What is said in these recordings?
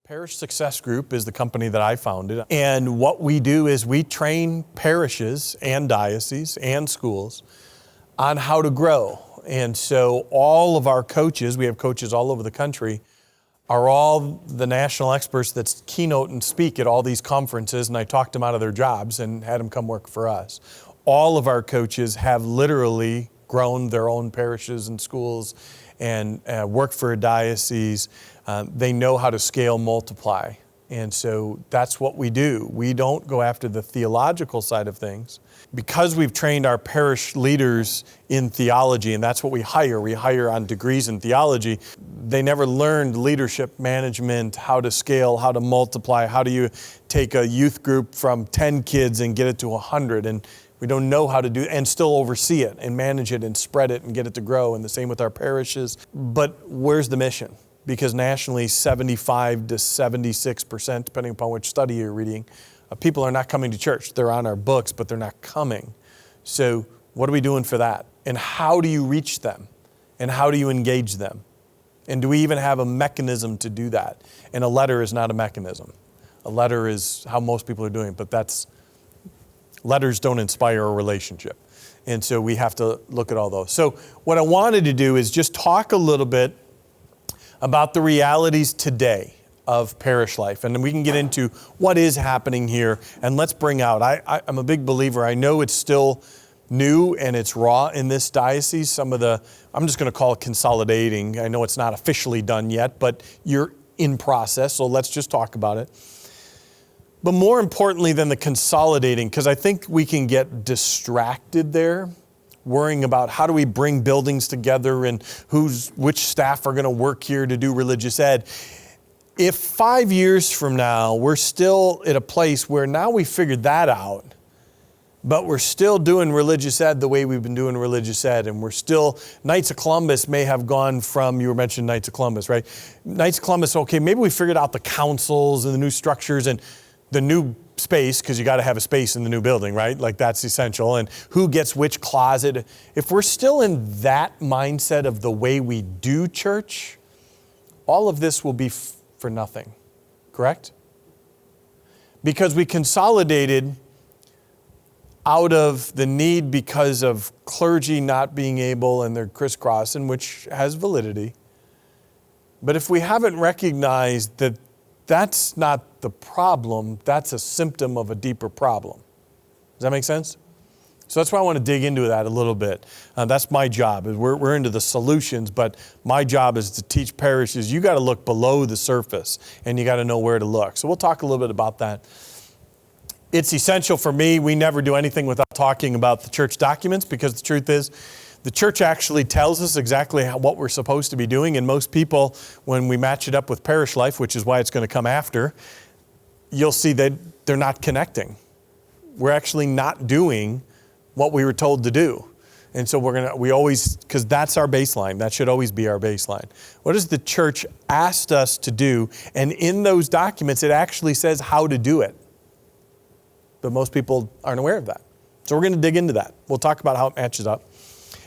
Parish Success Group is the company that I founded. And what we do is we train parishes and dioceses and schools on how to grow. And so all of our coaches, we have coaches all over the country, are all the national experts that keynote and speak at all these conferences. And I talked them out of their jobs and had them come work for us. All of our coaches have literally grown their own parishes and schools and worked for a diocese. They know how to scale, multiply. And so that's what we do. We don't go after the theological side of things. Because we've trained our parish leaders in theology, and that's what we hire on degrees in theology, they never learned leadership management, how to scale, how to multiply, how do you take a youth group from 10 kids and get it to 100, and we don't know how to do and still oversee it and manage it and spread it and get it to grow, and the same with our parishes. But where's the mission? Because nationally, 75 to 76%, depending upon which study you're reading, people are not coming to church. They're on our books, but they're not coming. So what are we doing for that? And how do you reach them? And how do you engage them? And do we even have a mechanism to do that? And a letter is not a mechanism. A letter is how most people are doing it, but letters don't inspire a relationship. And so we have to look at all those. So what I wanted to do is just talk a little bit about the realities today of parish life. And then we can get into what is happening here. And let's bring out, I'm a big believer. I know it's still new and it's raw in this diocese. I'm just going to call it consolidating. I know it's not officially done yet, but you're in process. So let's just talk about it. But more importantly than the consolidating, because I think we can get distracted there, worrying about how do we bring buildings together and which staff are going to work here to do religious ed. If 5 years from now, we're still at a place where now we figured that out, but we're still doing religious ed the way we've been doing religious ed, and we're still, Knights of Columbus may have gone from, you were mentioning Knights of Columbus, right? Knights of Columbus, okay, maybe we figured out the councils and the new structures and the new space, because you got to have a space in the new building, right? Like that's essential, and who gets which closet. If we're still in that mindset of the way we do church, all of this will be for nothing, correct? Because we consolidated out of the need because of clergy not being able and they're crisscrossing, which has validity. But if we haven't recognized that that's not the problem, that's a symptom of a deeper problem. Does that make sense? So that's why I want to dig into that a little bit. That's my job. We're into the solutions, but my job is to teach parishes. You got to look below the surface, and you got to know where to look. So we'll talk a little bit about that. It's essential for me. We never do anything without talking about the church documents, because the truth is, the church actually tells us exactly what we're supposed to be doing, and most people, when we match it up with parish life, which is why it's going to come after, you'll see that they're not connecting. We're actually not doing what we were told to do. And so we always, because that's our baseline. That should always be our baseline. What has the church asked us to do? And in those documents, it actually says how to do it. But most people aren't aware of that. So we're going to dig into that. We'll talk about how it matches up.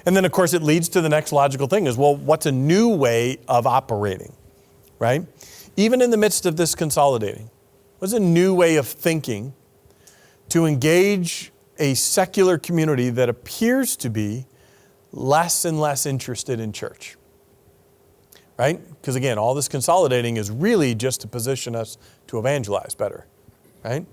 And then, of course, it leads to the next logical thing is, well, what's a new way of operating, right? Even in the midst of this consolidating, what's a new way of thinking to engage a secular community that appears to be less and less interested in church, right? Because again, all this consolidating is really just to position us to evangelize better, right?